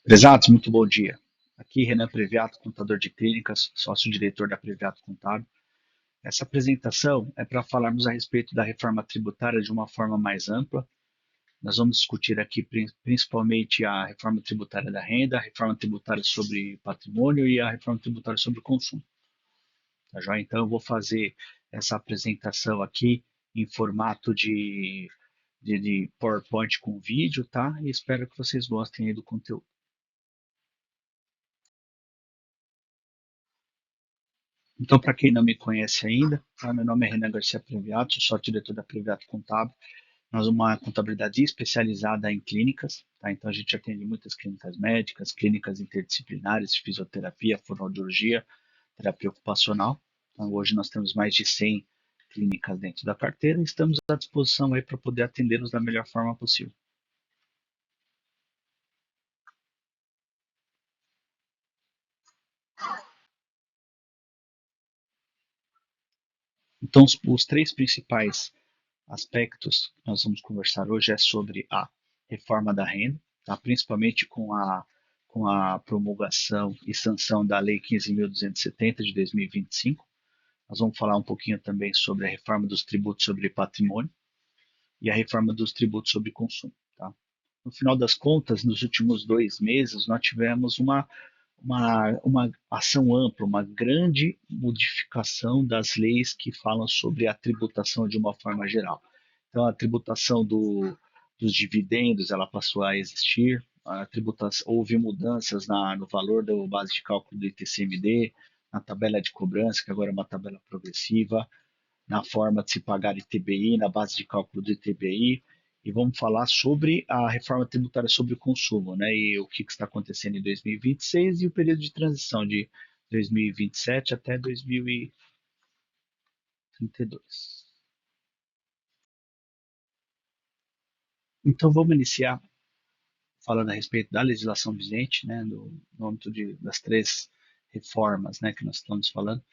Prezados, muito bom dia. Aqui Renan Previato, contador de clínicas, sócio-diretor da Previato Contábil. Essa apresentação é para falarmos a respeito da reforma tributária de uma forma mais ampla. Nós vamos discutir aqui principalmente a reforma tributária da renda, a reforma tributária sobre patrimônio e a reforma tributária sobre o consumo. Tá já? Então eu vou fazer essa apresentação aqui em formato de PowerPoint com vídeo, tá? E espero que vocês gostem aí do conteúdo. Então, para quem não me conhece ainda, tá? Meu nome é Renan Garcia Previato, sou diretor da Previato Contábil. Nós somos uma contabilidade especializada em clínicas, tá? Então a gente atende muitas clínicas médicas, clínicas interdisciplinares, fisioterapia, fonoaudiologia, terapia ocupacional. Então, hoje nós temos mais de 100 clínicas dentro da carteira e estamos à disposição aí para poder atendê-los da melhor forma possível. Então, os três principais aspectos que nós vamos conversar hoje é sobre a reforma da renda, tá? Principalmente com a promulgação e sanção da Lei 15.270 de 2025. Nós vamos falar um pouquinho também sobre a reforma dos tributos sobre patrimônio e a reforma dos tributos sobre consumo. Tá? No final das contas, nos últimos 2 meses, nós tivemos uma ação ampla, uma grande modificação das leis que falam sobre a tributação de uma forma geral. Então, a tributação dos dividendos ela passou a existir, a tributação, houve mudanças no valor da base de cálculo do ITCMD, na tabela de cobrança, que agora é uma tabela progressiva, na forma de se pagar ITBI, na base de cálculo do ITBI, e vamos falar sobre a reforma tributária sobre o consumo, né, e o que está acontecendo em 2026 e o período de transição de 2027 até 2032. Então vamos iniciar falando a respeito da legislação vigente, né, no âmbito das três reformas, né, que nós estamos falando.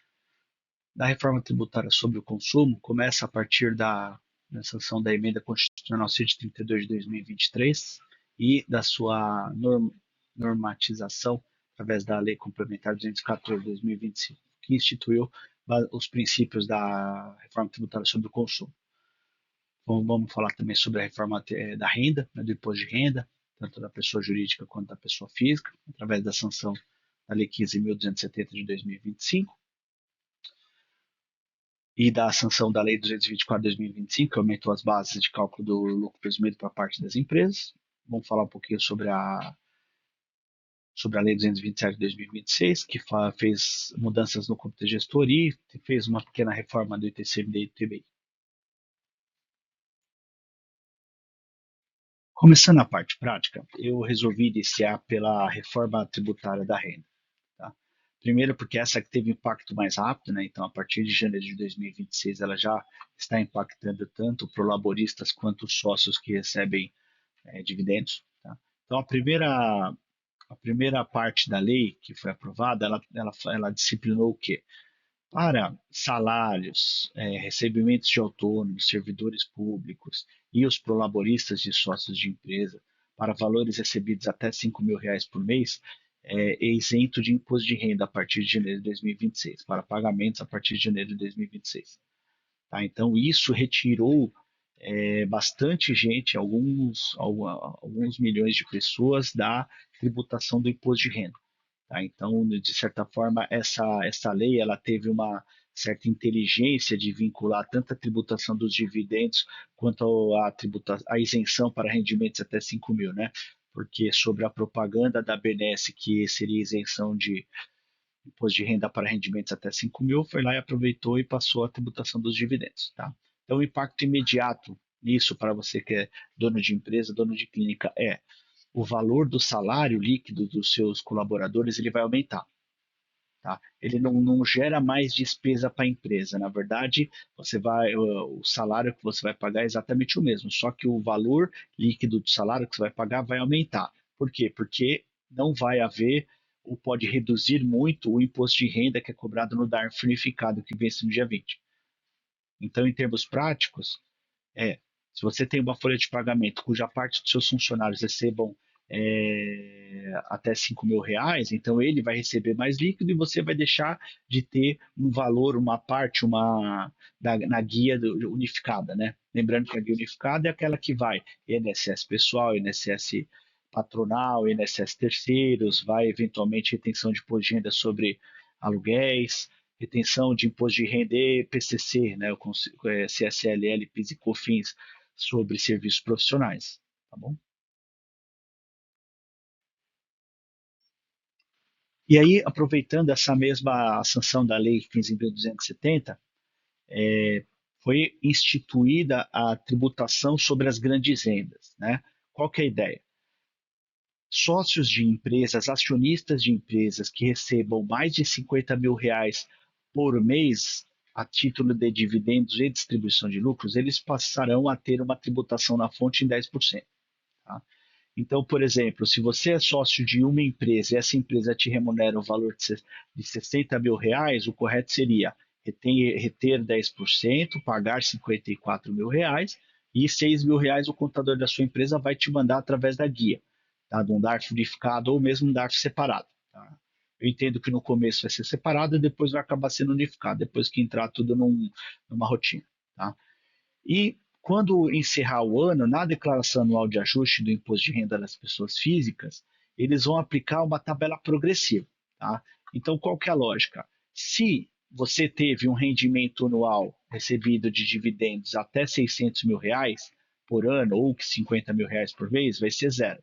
Da reforma tributária sobre o consumo começa a partir da sanção da emenda constitucional 132 de 2023 e da sua normatização através da lei complementar 214 de 2025, que instituiu os princípios da reforma tributária sobre o consumo. Vamos falar também sobre a reforma da renda, né, do imposto de renda, tanto da pessoa jurídica quanto da pessoa física, através da sanção da Lei 15.270 de 2025 e da sanção da Lei 224 de 2025, que aumentou as bases de cálculo do lucro presumido para parte das empresas. Vamos falar um pouquinho sobre a Lei 227 de 2026, que fez mudanças no Comitê Gestor e fez uma pequena reforma do ITCMD e do TBI. Começando a parte prática, eu resolvi iniciar pela reforma tributária da renda. Tá? Primeiro, porque essa que teve impacto mais rápido, né? Então, a partir de janeiro de 2026, ela já está impactando tanto para os laboristas quanto os sócios que recebem dividendos. Tá? Então, a primeira parte da lei que foi aprovada, ela disciplinou o quê? Para salários, recebimentos de autônomos, servidores públicos e os prolaboristas de sócios de empresa, para valores recebidos até R$ 5.000 por mês, é isento de imposto de renda a partir de janeiro de 2026, para pagamentos a partir de janeiro de 2026. Tá? Então, isso retirou bastante gente, alguns milhões de pessoas, da tributação do imposto de renda. Tá? Então, de certa forma, essa lei ela teve uma certa inteligência de vincular tanto a tributação dos dividendos quanto a isenção para rendimentos até 5 mil, né? Porque sobre a propaganda da BNS, que seria isenção de imposto de renda para rendimentos até 5 mil, foi lá e aproveitou e passou a tributação dos dividendos. Tá? Então, o impacto imediato nisso para você que é dono de empresa, dono de clínica, é o valor do salário líquido dos seus colaboradores ele vai aumentar. Tá? Ele não gera mais despesa para a empresa. Na verdade, o salário que você vai pagar é exatamente o mesmo, só que o valor líquido do salário que você vai pagar vai aumentar. Por quê? Porque não vai haver ou pode reduzir muito o imposto de renda que é cobrado no DARF unificado que vence no dia 20. Então, em termos práticos, se você tem uma folha de pagamento cuja parte dos seus funcionários recebam até R$ 5.000, então ele vai receber mais líquido e você vai deixar de ter um valor, uma parte, na guia unificada, né? Lembrando que a guia unificada é aquela que vai INSS pessoal, INSS patronal, INSS terceiros, vai eventualmente retenção de imposto de renda sobre aluguéis, retenção de imposto de renda e PCC, né, o CSLL, PIS e COFINS sobre serviços profissionais, tá bom? E aí, aproveitando essa mesma sanção da Lei 15.270, foi instituída a tributação sobre as grandes rendas. Né? Qual que é a ideia? Sócios de empresas, acionistas de empresas que recebam mais de R$ 50.000 por mês a título de dividendos e distribuição de lucros, eles passarão a ter uma tributação na fonte em 10%. Tá? Então, por exemplo, se você é sócio de uma empresa e essa empresa te remunera um valor de R$ 60.000, o correto seria reter 10%, pagar R$ 54.000 e R$ 6.000 o contador da sua empresa vai te mandar através da guia, tá? De um DARF unificado ou mesmo um DARF separado. Tá? Eu entendo que no começo vai ser separado e depois vai acabar sendo unificado, depois que entrar tudo numa rotina. Tá? E quando encerrar o ano, na declaração anual de ajuste do imposto de renda das pessoas físicas, eles vão aplicar uma tabela progressiva. Tá? Então, qual que é a lógica? Se você teve um rendimento anual recebido de dividendos até R$ 600.000 por ano, ou R$ 50.000 por mês, vai ser zero.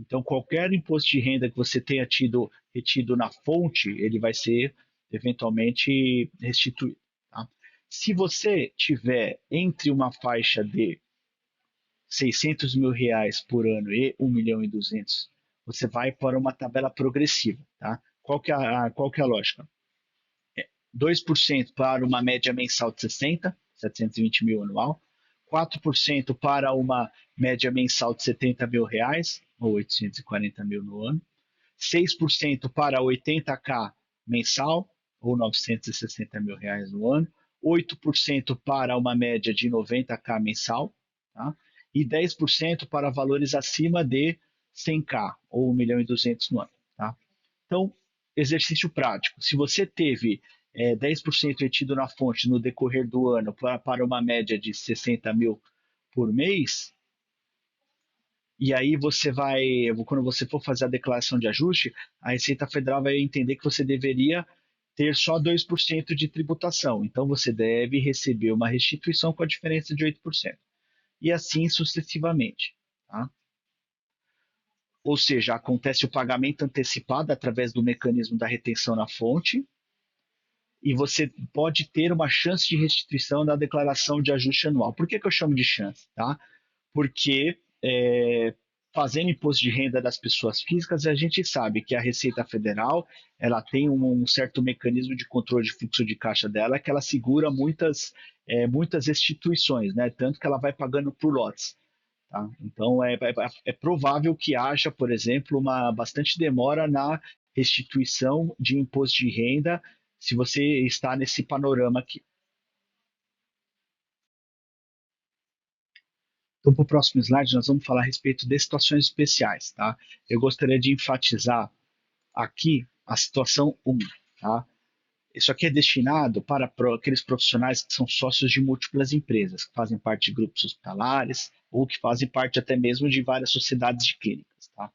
Então, qualquer imposto de renda que você tenha tido retido na fonte, ele vai ser eventualmente restituído. Tá? Se você tiver entre uma faixa de R$ 600.000 por ano e 1.200.000, você vai para uma tabela progressiva. Tá? Qual que é a lógica? 2% para uma média mensal de 720 mil anual, 4% para uma média mensal de R$ 70.000, ou 840 mil no ano, 6% para 80k mensal, ou R$ 960.000 no ano, 8% para uma média de 90k mensal, tá? E 10% para valores acima de 100k, ou 1.200.000 no ano. Tá? Então, exercício prático. Se você teve 10% retido na fonte no decorrer do ano para uma média de 60 mil por mês, e aí você vai, quando você for fazer a declaração de ajuste, a Receita Federal vai entender que você deveria ter só 2% de tributação. Então você deve receber uma restituição com a diferença de 8%. E assim sucessivamente. Tá? Ou seja, acontece o pagamento antecipado através do mecanismo da retenção na fonte, e você pode ter uma chance de restituição da declaração de ajuste anual. Por que eu chamo de chance? Tá? Porque fazendo imposto de renda das pessoas físicas, a gente sabe que a Receita Federal ela tem um certo mecanismo de controle de fluxo de caixa dela, que ela segura muitas restituições, né? Tanto que ela vai pagando por lotes. Tá? Então, é provável que haja, por exemplo, uma bastante demora na restituição de imposto de renda se você está nesse panorama aqui. Então, para o próximo slide, nós vamos falar a respeito de situações especiais. Tá? Eu gostaria de enfatizar aqui a situação 1. Tá? Isso aqui é destinado para aqueles profissionais que são sócios de múltiplas empresas, que fazem parte de grupos hospitalares ou que fazem parte até mesmo de várias sociedades de clínicas. Tá?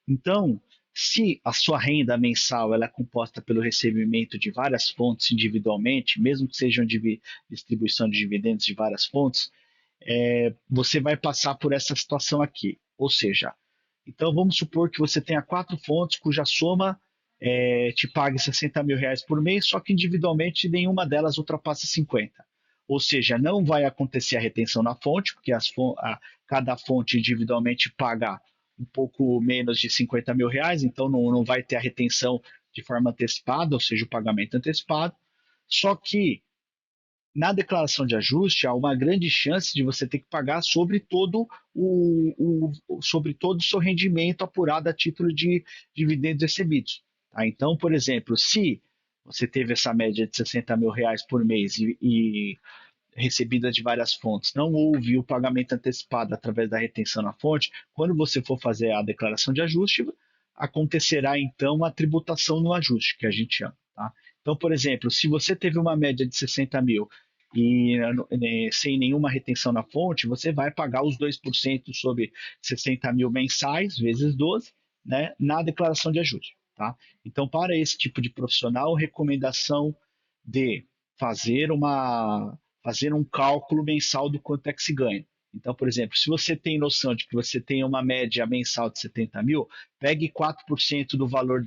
Então, se a sua renda mensal ela é composta pelo recebimento de várias fontes individualmente, mesmo que sejam de distribuição de dividendos de várias fontes, você vai passar por essa situação aqui. Ou seja, então vamos supor que você tenha 4 fontes cuja soma te pague R$ 60.000 por mês, só que individualmente nenhuma delas ultrapassa 50. Ou seja, não vai acontecer a retenção na fonte, porque cada fonte individualmente paga um pouco menos de R$ 50.000, então não vai ter a retenção de forma antecipada, ou seja, o pagamento antecipado. Só que na declaração de ajuste há uma grande chance de você ter que pagar sobre todo o seu rendimento apurado a título de dividendos recebidos. Tá? Então, por exemplo, se você teve essa média de R$ 60.000 por mês recebida de várias fontes, não houve o pagamento antecipado através da retenção na fonte, quando você for fazer a declaração de ajuste, acontecerá então a tributação no ajuste, que a gente chama. Tá? Então, por exemplo, se você teve uma média de 60 mil e sem nenhuma retenção na fonte, você vai pagar os 2% sobre 60 mil mensais, vezes 12, né, na declaração de ajuste. Tá? Então, para esse tipo de profissional, recomendação de fazer fazer um cálculo mensal do quanto é que se ganha. Então, por exemplo, se você tem noção de que você tem uma média mensal de 70 mil, pegue 4% do valor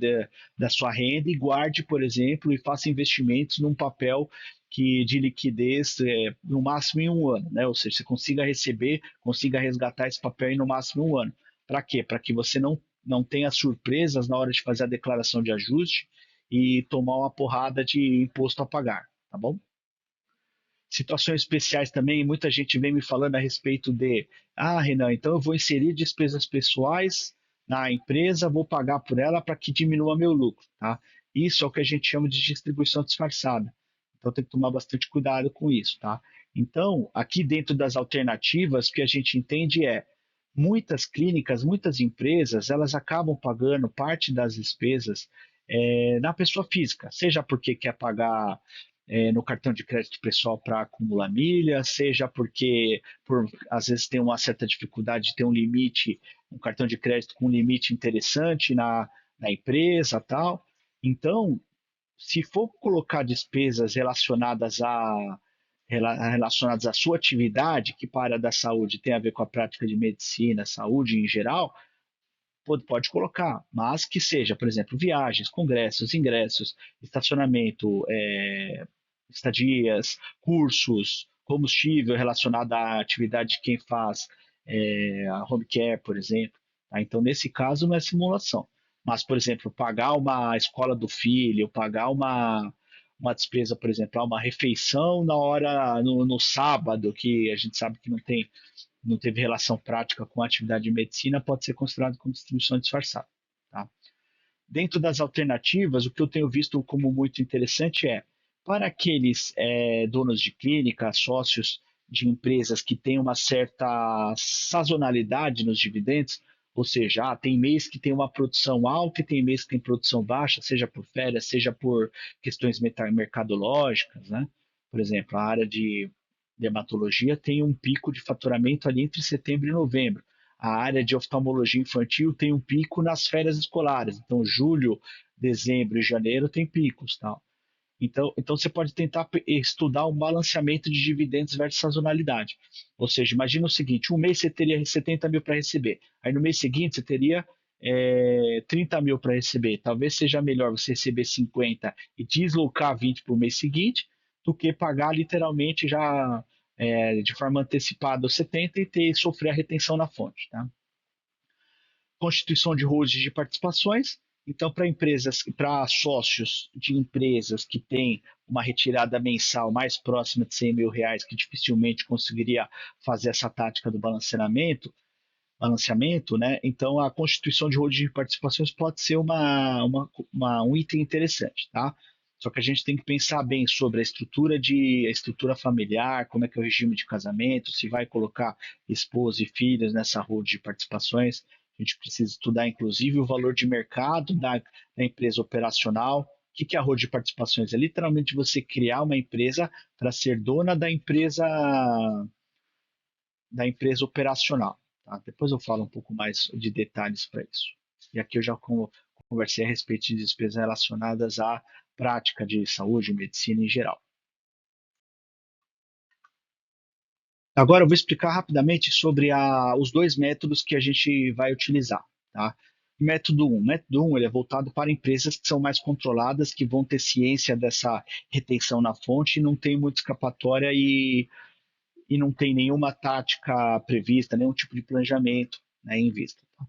da sua renda e guarde, por exemplo, e faça investimentos num papel de liquidez no máximo em um ano, né? Ou seja, você consiga receber, consiga resgatar esse papel em no máximo um ano. Para quê? Para que você não tenha surpresas na hora de fazer a declaração de ajuste e tomar uma porrada de imposto a pagar, tá bom? Situações especiais também, muita gente vem me falando a respeito Renan, então eu vou inserir despesas pessoais na empresa, vou pagar por ela para que diminua meu lucro, tá? Isso é o que a gente chama de distribuição disfarçada. Então tem que tomar bastante cuidado com isso, tá? Então, aqui dentro das alternativas, o que a gente entende muitas clínicas, muitas empresas, elas acabam pagando parte das despesas na pessoa física, seja porque quer pagar no cartão de crédito pessoal para acumular milhas, seja porque às vezes tem uma certa dificuldade de ter um limite, um cartão de crédito com um limite interessante na empresa tal. Então, se for colocar despesas relacionadas à sua atividade, que para a área da saúde tem a ver com a prática de medicina, saúde em geral, pode colocar, mas que seja, por exemplo, viagens, congressos, ingressos, estacionamento, estadias, cursos, combustível relacionado à atividade de quem faz a home care, por exemplo. Tá? Então, nesse caso, não é simulação. Mas, por exemplo, pagar uma escola do filho, pagar uma despesa, por exemplo, uma refeição na hora, no sábado, que a gente sabe que não teve relação prática com a atividade de medicina, pode ser considerado como distribuição disfarçada. Tá? Dentro das alternativas, o que eu tenho visto como muito interessante para aqueles donos de clínica, sócios de empresas que têm uma certa sazonalidade nos dividendos, ou seja, tem mês que tem uma produção alta e tem mês que tem produção baixa, seja por férias, seja por questões mercadológicas, né? Por exemplo, a área de dermatologia tem um pico de faturamento ali entre setembro e novembro. A área de oftalmologia infantil tem um pico nas férias escolares. Então, julho, dezembro e janeiro tem picos, tal. Então você pode tentar estudar um balanceamento de dividendos versus sazonalidade. Ou seja, imagina o seguinte: um mês você teria 70 mil para receber, aí no mês seguinte você teria 30 mil para receber. Talvez seja melhor você receber 50 e deslocar 20 para o mês seguinte, do que pagar literalmente já de forma antecipada os 70 e sofrer a retenção na fonte. Tá? Constituição de holdings de participações. Então, para sócios de empresas que têm uma retirada mensal mais próxima de 100 mil reais, que dificilmente conseguiria fazer essa tática do balanceamento, né? Então, a constituição de holding de participações pode ser um item interessante, tá? Só que a gente tem que pensar bem sobre a estrutura familiar, como é que é o regime de casamento, se vai colocar esposa e filhos nessa holding de participações. A gente precisa estudar, inclusive, o valor de mercado da empresa operacional. O que é a holding de participações? É literalmente você criar uma empresa para ser dona da empresa operacional. Tá? Depois eu falo um pouco mais de detalhes para isso. E aqui eu já conversei a respeito de despesas relacionadas à prática de saúde e medicina em geral. Agora eu vou explicar rapidamente sobre os dois métodos que a gente vai utilizar. Tá? Método 1. Método 1 ele é voltado para empresas que são mais controladas, que vão ter ciência dessa retenção na fonte e não tem muita escapatória e não tem nenhuma tática prevista, nenhum tipo de planejamento, né, em vista. Tá?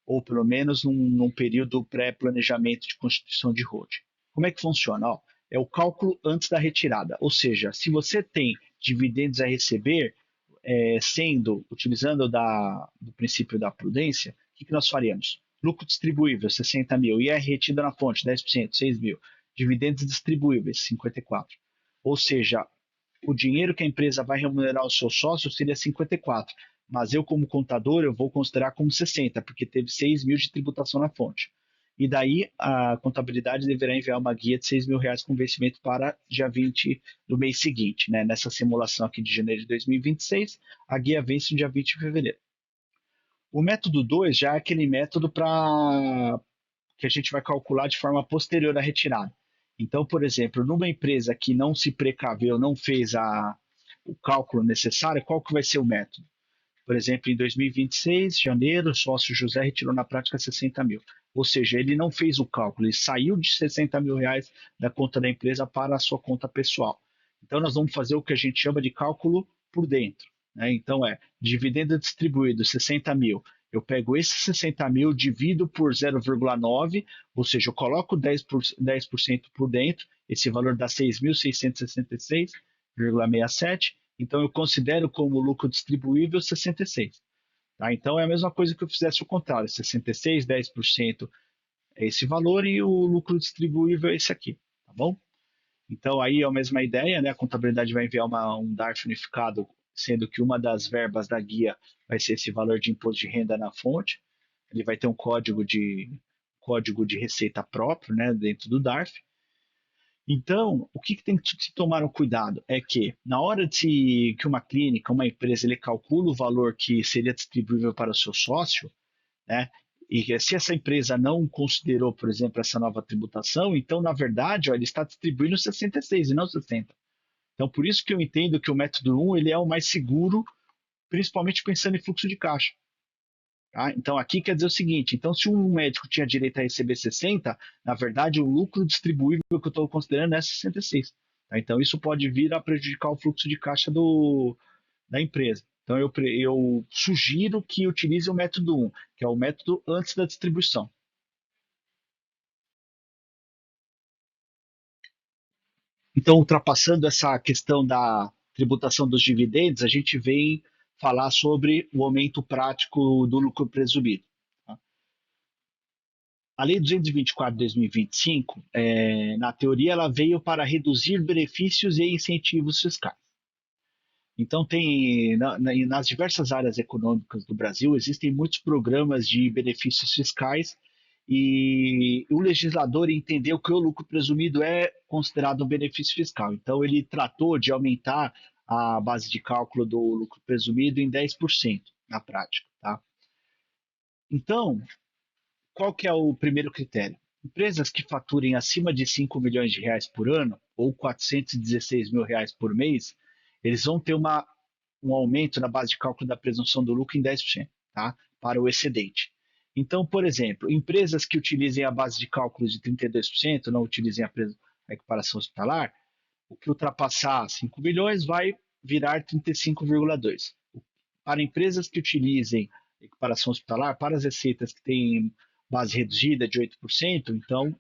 Ou pelo menos num período pré-planejamento de constituição de holding. Como é que funciona? É o cálculo antes da retirada, ou seja, se você tem dividendos a receber, utilizando do princípio da prudência, o que nós faríamos? Lucro distribuível, 60 mil, IR retida na fonte, 10%, 6 mil. Dividendos distribuíveis, 54. Ou seja, o dinheiro que a empresa vai remunerar os seus sócios seria 54, mas eu, como contador, eu vou considerar como 60, porque teve 6 mil de tributação na fonte. E daí a contabilidade deverá enviar uma guia de 6 mil reais com vencimento para dia 20 do mês seguinte. Né? Nessa simulação aqui de janeiro de 2026, a guia vence no dia 20 de fevereiro. O método 2 já é aquele método para que a gente vai calcular de forma posterior à retirada. Então, por exemplo, numa empresa que não se precaveu, não fez o cálculo necessário, qual que vai ser o método? Por exemplo, em 2026, janeiro, o sócio José retirou na prática 60 mil. Ou seja, ele não fez o cálculo, ele saiu de 60 mil reais da conta da empresa para a sua conta pessoal. Então, nós vamos fazer o que a gente chama de cálculo por dentro. Né? Então, dividendo distribuído 60 mil. Eu pego esses 60 mil, divido por 0,9, ou seja, eu coloco 10% por dentro, esse valor dá 6.666,67. Então, eu considero como lucro distribuível 66. Tá? Então, é a mesma coisa que eu fizesse o contrário: 66, 10% é esse valor e o lucro distribuível é esse aqui. Tá bom? Então, aí é a mesma ideia, né? A contabilidade vai enviar um DARF unificado, sendo que uma das verbas da guia vai ser esse valor de imposto de renda na fonte. Ele vai ter um código de receita próprio, né, dentro do DARF. Então, o que tem que se tomar um cuidado é que, na hora que uma clínica, uma empresa, ele calcula o valor que seria distribuível para o seu sócio, né? E se essa empresa não considerou, por exemplo, essa nova tributação, então, na verdade, ele está distribuindo 66 e não 60. Então, por isso que eu entendo que o método 1 ele é o mais seguro, principalmente pensando em fluxo de caixa. Tá? Então, aqui quer dizer o seguinte: então, se um médico tinha direito a receber 60, na verdade, o lucro distribuível que eu estou considerando é 66. Tá? Então, isso pode vir a prejudicar o fluxo de caixa da empresa. Então, eu sugiro que utilize o método 1, que é o método antes da distribuição. Então, ultrapassando essa questão da tributação dos dividendos, a gente vem falar sobre o aumento prático do lucro presumido. Tá? A Lei 224 de 2025, na teoria, ela veio para reduzir benefícios e incentivos fiscais. Então, nas diversas áreas econômicas do Brasil, existem muitos programas de benefícios fiscais e o legislador entendeu que o lucro presumido é considerado um benefício fiscal. Então, ele tratou de aumentar a base de cálculo do lucro presumido em 10% na prática. Tá? Então, qual que é o primeiro critério? Empresas que faturem acima de 5 milhões de reais por ano ou 416 mil reais por mês, eles vão ter um aumento na base de cálculo da presunção do lucro em 10%, tá? Para o excedente. Então, por exemplo, empresas que utilizem a base de cálculo de 32%, não utilizem a equiparação hospitalar, o que ultrapassar 5 milhões vai virar 35,2%. Para empresas que utilizem equiparação hospitalar, para as receitas que têm base reduzida de 8%, então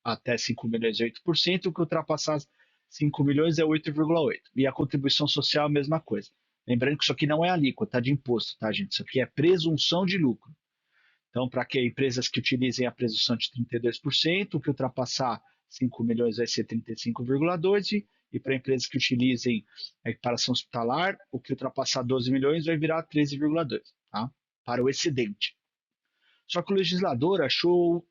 até 5 milhões é 8%, o que ultrapassar 5 milhões é 8,8%. E a contribuição social é a mesma coisa. Lembrando que isso aqui não é alíquota de imposto, tá, gente? Isso aqui é presunção de lucro. Então, para que empresas que utilizem a presunção de 32%, o que ultrapassar 5 milhões vai ser 35,2%, e para empresas que utilizem a equiparação hospitalar, o que ultrapassar 12 milhões vai virar 13,2%, tá? Para o excedente. Só que o legislador achou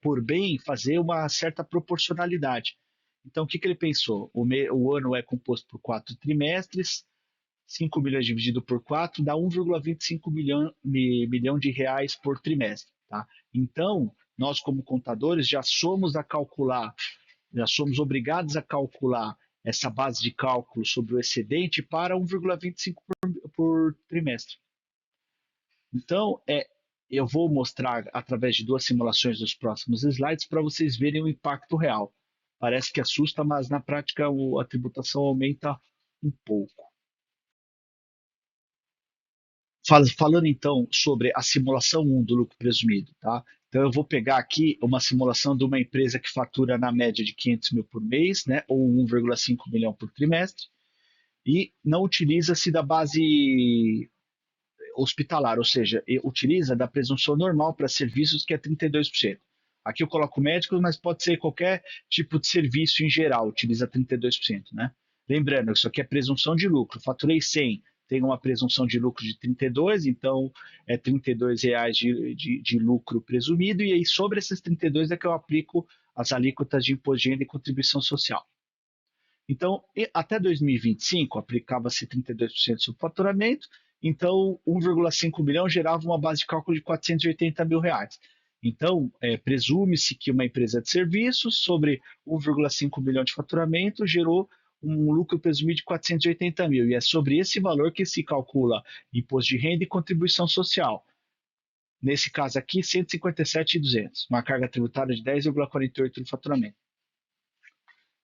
por bem fazer uma certa proporcionalidade. Então, o que ele pensou? O ano é composto por 4 trimestres, 5 milhões dividido por 4 dá 1,25 milhão de reais por trimestre. Tá? Então, nós, como contadores, já somos obrigados a calcular essa base de cálculo sobre o excedente para 1,25 por trimestre. Então, eu vou mostrar através de duas simulações dos próximos slides para vocês verem o impacto real. Parece que assusta, mas na prática a tributação aumenta um pouco. Falando então sobre a simulação 1 do lucro presumido, tá? Então eu vou pegar aqui uma simulação de uma empresa que fatura na média de 500 mil por mês, né, ou 1,5 milhão por trimestre, e não utiliza-se da base hospitalar, ou seja, utiliza da presunção normal para serviços que é 32%. Aqui eu coloco médicos, mas pode ser qualquer tipo de serviço em geral, utiliza 32%, né? Lembrando, isso aqui é presunção de lucro. Faturei 100, tem uma presunção de lucro de 32, então é R$ 32 de lucro presumido, e aí sobre esses 32 é que eu aplico as alíquotas de imposto de renda e contribuição social. Então, até 2025, aplicava-se 32% sobre o faturamento, então 1,5 milhão gerava uma base de cálculo de R$ 480 mil. Então, presume-se que uma empresa de serviços, sobre 1,5 milhão de faturamento, gerou um lucro presumido de 480 mil. E é sobre esse valor que se calcula imposto de renda e contribuição social. Nesse caso aqui, 157.200, uma carga tributária de 10,48 do faturamento.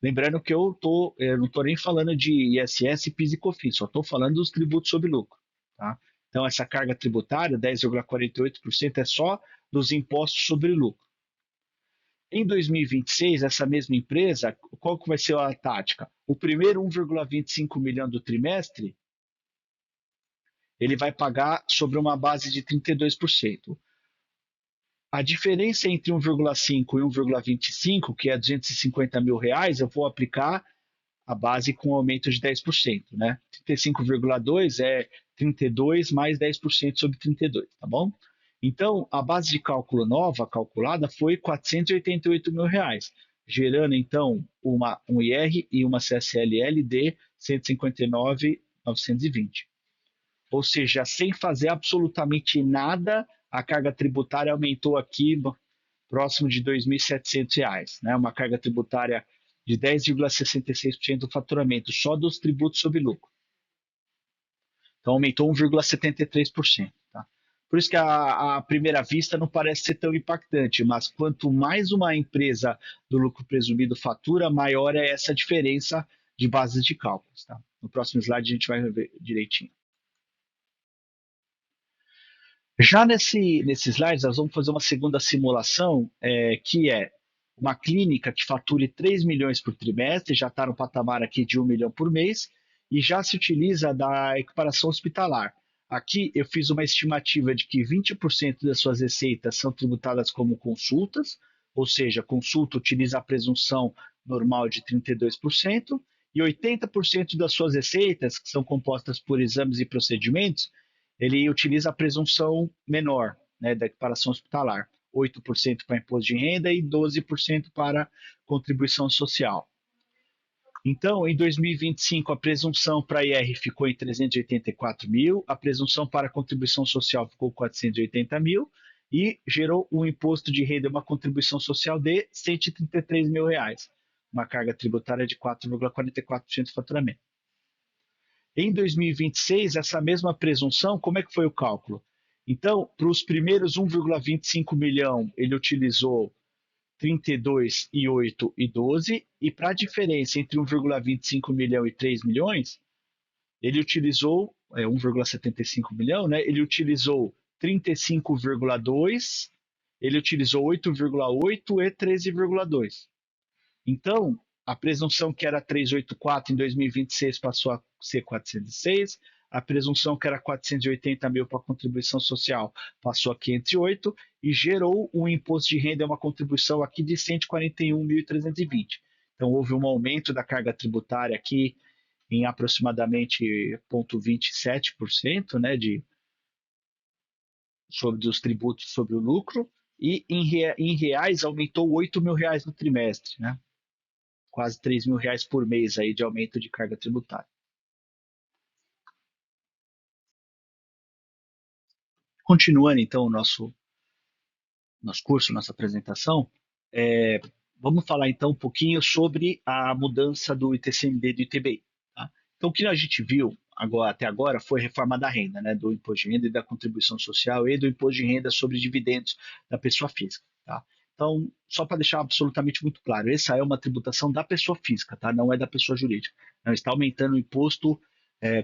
Lembrando que eu não estou nem falando de ISS, PIS e COFINS, só estou falando dos tributos sobre lucro. Tá? Então, essa carga tributária, 10,48%, é só dos impostos sobre lucro. Em 2026, essa mesma empresa, qual que vai ser a tática? O primeiro 1,25 milhão do trimestre, ele vai pagar sobre uma base de 32%. A diferença entre 1,5 e 1,25, que é R$ 250 mil, eu vou aplicar a base com aumento de 10%, né? 35,2 é 32 mais 10% sobre 32, tá bom? Então, a base de cálculo nova calculada foi R$ 488 mil, gerando então um IR e uma CSLL de 159.920. Ou seja, sem fazer absolutamente nada, a carga tributária aumentou aqui próximo de R$ 2.700, né? Uma carga tributária de 10,66% do faturamento, só dos tributos sobre lucro. Então aumentou 1,73%. Tá? Por isso que a primeira vista não parece ser tão impactante, mas quanto mais uma empresa do lucro presumido fatura, maior é essa diferença de bases de cálculos. Tá? No próximo slide a gente vai ver direitinho. Já nesse slide, nós vamos fazer uma segunda simulação, que é uma clínica que fature 3 milhões por trimestre, já está no patamar aqui de 1 milhão por mês, e já se utiliza da equiparação hospitalar. Aqui eu fiz uma estimativa de que 20% das suas receitas são tributadas como consultas, ou seja, consulta utiliza a presunção normal de 32%, e 80% das suas receitas, que são compostas por exames e procedimentos, ele utiliza a presunção menor, né, da equiparação hospitalar, 8% para imposto de renda e 12% para contribuição social. Então, em 2025, a presunção para IR ficou em 384 mil, a presunção para contribuição social ficou 480 mil e gerou um imposto de renda e uma contribuição social de 133 mil reais, uma carga tributária de 4,44% do faturamento. Em 2026, essa mesma presunção, como é que foi o cálculo? Então, para os primeiros 1,25 milhão, ele utilizou 32 e 8 e 12, e para a diferença entre 1,25 milhão e 3 milhões, ele utilizou 1,75 milhão, né? Ele utilizou 35,2, ele utilizou 8,8 e 13,2. Então, a presunção que era 384 em 2026 passou a ser 406, a presunção que era 480 mil para contribuição social passou a 508 e gerou um imposto de renda, uma contribuição aqui de 141.320. Então, houve um aumento da carga tributária aqui em aproximadamente 0,27%, né, sobre os tributos sobre o lucro, e em reais aumentou 8 mil reais no trimestre, né? Quase 3 mil reais por mês aí de aumento de carga tributária. Continuando então o nosso curso, nossa apresentação, vamos falar então um pouquinho sobre a mudança do ITCMD e do ITBI. Tá? Então o que a gente viu até agora foi a reforma da renda, né, do imposto de renda e da contribuição social e do imposto de renda sobre dividendos da pessoa física. Tá? Então, só para deixar absolutamente muito claro, essa é uma tributação da pessoa física, tá? Não é da pessoa jurídica. Não está aumentando o imposto,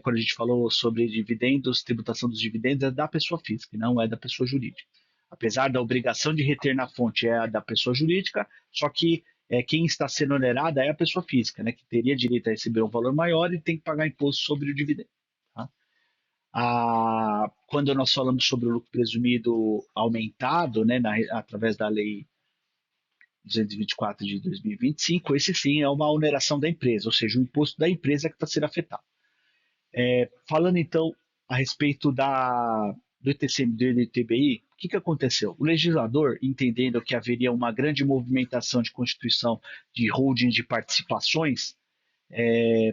quando a gente falou sobre dividendos, tributação dos dividendos é da pessoa física, não é da pessoa jurídica. Apesar da obrigação de reter na fonte é a da pessoa jurídica, só que quem está sendo onerada é a pessoa física, né, que teria direito a receber um valor maior e tem que pagar imposto sobre o dividendo. Tá? Quando nós falamos sobre o lucro presumido aumentado, né, através da lei 224 de 2025, esse sim é uma oneração da empresa, ou seja, o imposto da empresa que está sendo afetado. Falando então a respeito do ITCMD e do ITBI, o que aconteceu? O legislador, entendendo que haveria uma grande movimentação de constituição de holdings de participações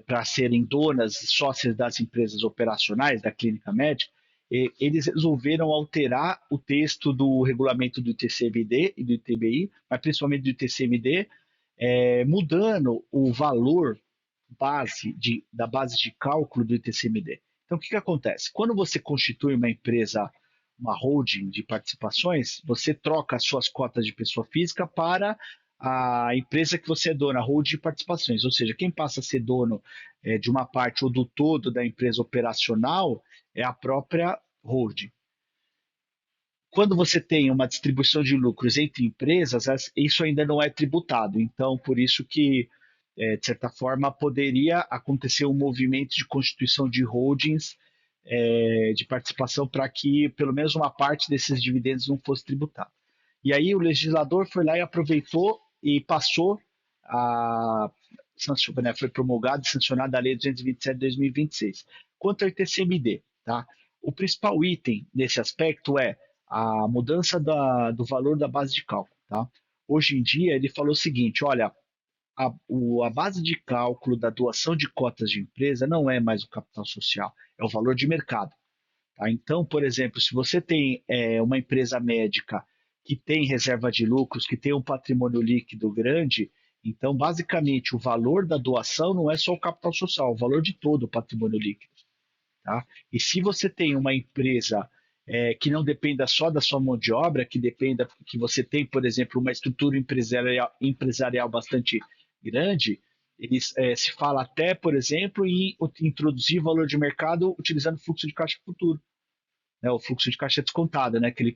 para serem donas e sócias das empresas operacionais da clínica médica, eles resolveram alterar o texto do regulamento do ITCMD e do ITBI, mas principalmente do ITCMD, mudando o valor da base de cálculo do ITCMD. Então, o que acontece? Quando você constitui uma empresa, uma holding de participações, você troca as suas cotas de pessoa física para a empresa que você é dono, a holding de participações. Ou seja, quem passa a ser dono de uma parte ou do todo da empresa operacional é a própria holding. Quando você tem uma distribuição de lucros entre empresas, isso ainda não é tributado. Então, por isso que, de certa forma, poderia acontecer um movimento de constituição de holdings de participação para que pelo menos uma parte desses dividendos não fosse tributada. E aí o legislador foi lá e aproveitou e passou a foi promulgada e sancionada a Lei 227 de 2026. Quanto ao ITCMD, tá? O principal item nesse aspecto é a mudança do valor da base de cálculo. Tá? Hoje em dia, ele falou o seguinte: olha, a base de cálculo da doação de cotas de empresa não é mais o capital social, é o valor de mercado. Tá? Então, por exemplo, se você tem uma empresa médica que tem reserva de lucros, que tem um patrimônio líquido grande, então, basicamente, o valor da doação não é só o capital social, é o valor de todo o patrimônio líquido. Tá? E se você tem uma empresa que não dependa só da sua mão de obra, que você tem, por exemplo, uma estrutura empresarial bastante grande, se fala até, por exemplo, em introduzir valor de mercado utilizando fluxo de caixa futuro. Né, o fluxo de caixa descontado, né, que ele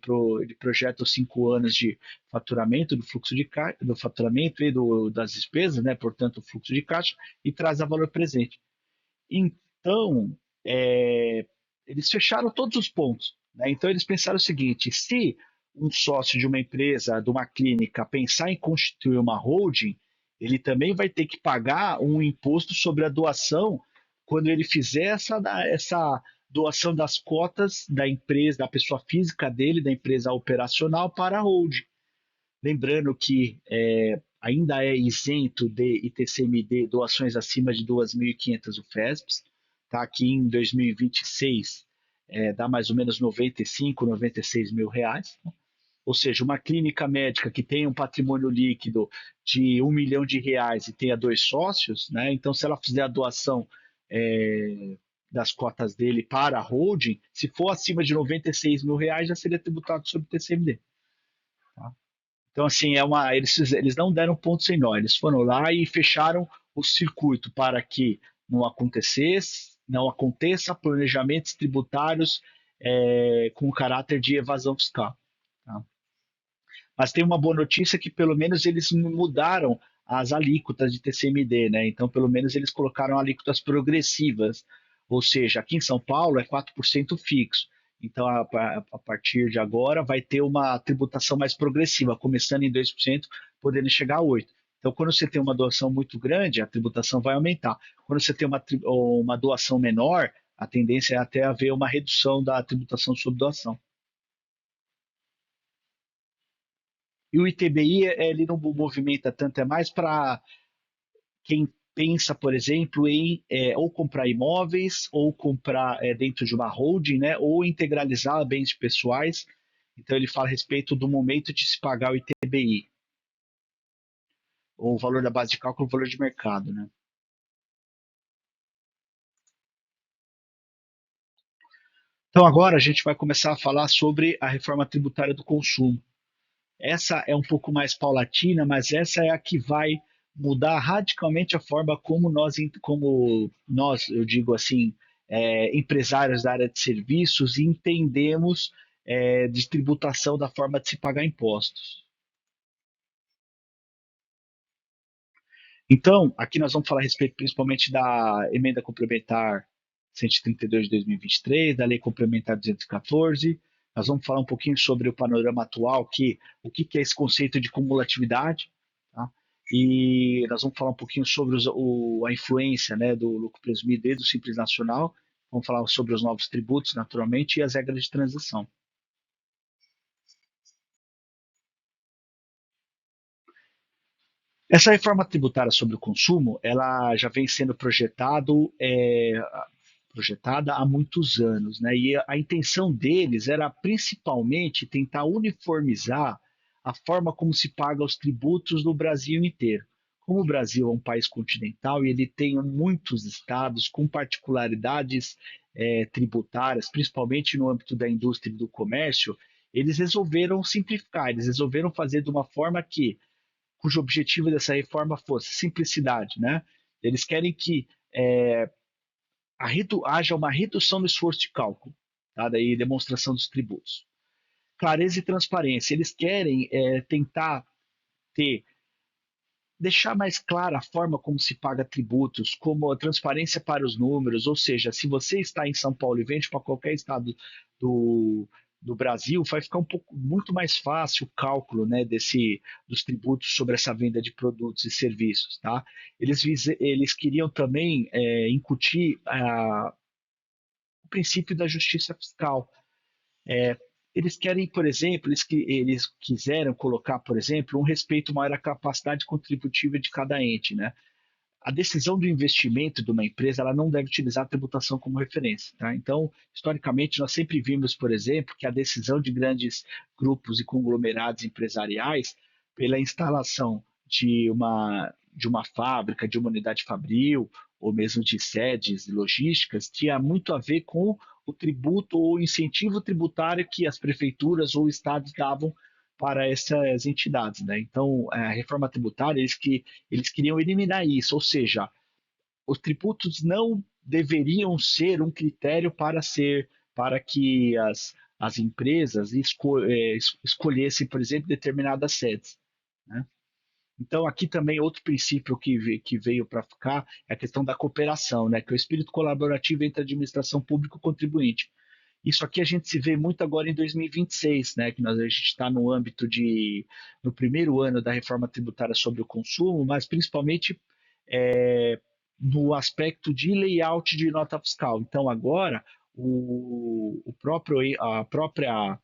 projeta os 5 anos de faturamento, do fluxo de caixa, do faturamento e das despesas, né, portanto, o fluxo de caixa, e traz a valor presente. Então, eles fecharam todos os pontos. Né? Então, eles pensaram o seguinte: se um sócio de uma empresa, de uma clínica, pensar em constituir uma holding, ele também vai ter que pagar um imposto sobre a doação quando ele fizer essa doação das cotas da empresa, da pessoa física dele, da empresa operacional, para a holding. Lembrando que ainda é isento de ITCMD doações acima de 2.500 UFESPs, tá? Aqui em 2026 dá mais ou menos 95, 96 mil reais. Né? Ou seja, uma clínica médica que tem um patrimônio líquido de R$ 1 milhão e tenha 2 sócios, né? Então se ela fizer a doação das cotas dele para a holding, se for acima de 96 mil reais, já seria tributado sobre o TCMD. Tá? Então, assim, eles não deram ponto sem nó, eles foram lá e fecharam o circuito para que não aconteça planejamentos tributários com caráter de evasão fiscal. Tá? Mas tem uma boa notícia que pelo menos eles mudaram as alíquotas de TCMD, né? Então, pelo menos eles colocaram alíquotas progressivas, ou seja, aqui em São Paulo é 4% fixo. Então, a partir de agora, vai ter uma tributação mais progressiva, começando em 2%, podendo chegar a 8%. Então, quando você tem uma doação muito grande, a tributação vai aumentar. Quando você tem uma doação menor, a tendência é até haver uma redução da tributação sobre doação. E o ITBI ele não movimenta tanto, é mais para quem pensa, por exemplo, em ou comprar imóveis, ou comprar dentro de uma holding, né, ou integralizar bens pessoais. Então ele fala a respeito do momento de se pagar o ITBI, ou o valor da base de cálculo, o valor de mercado. Né? Então agora a gente vai começar a falar sobre a reforma tributária do consumo. Essa é um pouco mais paulatina, mas essa é a que vai mudar radicalmente a forma como nós, eu digo assim, empresários da área de serviços, entendemos de tributação da forma de se pagar impostos. Então, aqui nós vamos falar a respeito principalmente da emenda complementar 132 de 2023, da lei complementar 214. Nós vamos falar um pouquinho sobre o panorama atual, o que é esse conceito de cumulatividade, e nós vamos falar um pouquinho sobre a influência, né, do lucro presumido e do Simples Nacional. Vamos falar sobre os novos tributos, naturalmente, e as regras de transição. Essa reforma tributária sobre o consumo, ela já vem sendo projetada há muitos anos, né? E a intenção deles era principalmente tentar uniformizar a forma como se paga os tributos no Brasil inteiro. Como o Brasil é um país continental e ele tem muitos estados com particularidades tributárias, principalmente no âmbito da indústria e do comércio, eles resolveram simplificar, eles resolveram fazer de uma forma cujo objetivo dessa reforma fosse simplicidade, né? Eles querem que haja uma redução no esforço de cálculo, tá? Daí demonstração dos tributos. Clareza e transparência. Eles querem tentar ter deixar mais clara a forma como se paga tributos, como a transparência para os números, ou seja, se você está em São Paulo e vende para qualquer estado do, do Brasil, vai ficar um pouco muito mais fácil o cálculo, né, dos tributos sobre essa venda de produtos e serviços, tá? Eles queriam também incutir o princípio da justiça fiscal. Eles querem, por exemplo, eles quiseram colocar, por exemplo, um respeito maior à capacidade contributiva de cada ente, né? A decisão do investimento de uma empresa ela não deve utilizar a tributação como referência. Tá? Então, historicamente, nós sempre vimos, por exemplo, que a decisão de grandes grupos e conglomerados empresariais pela instalação de uma fábrica, de uma unidade fabril, ou mesmo de sedes logísticas, tinha muito a ver com o tributo ou incentivo tributário que as prefeituras ou estados davam para essas entidades. Né? Então, a reforma tributária, eles queriam eliminar isso, ou seja, os tributos não deveriam ser um critério para que as empresas escolhessem, por exemplo, determinadas sedes. Né? Então, aqui também outro princípio que veio para ficar é a questão da cooperação, né? Que é o espírito colaborativo entre a administração pública e o contribuinte. Isso aqui a gente se vê muito agora em 2026, né? Que a gente está no primeiro ano da reforma tributária sobre o consumo, mas principalmente no aspecto de layout de nota fiscal. Então, agora, a própria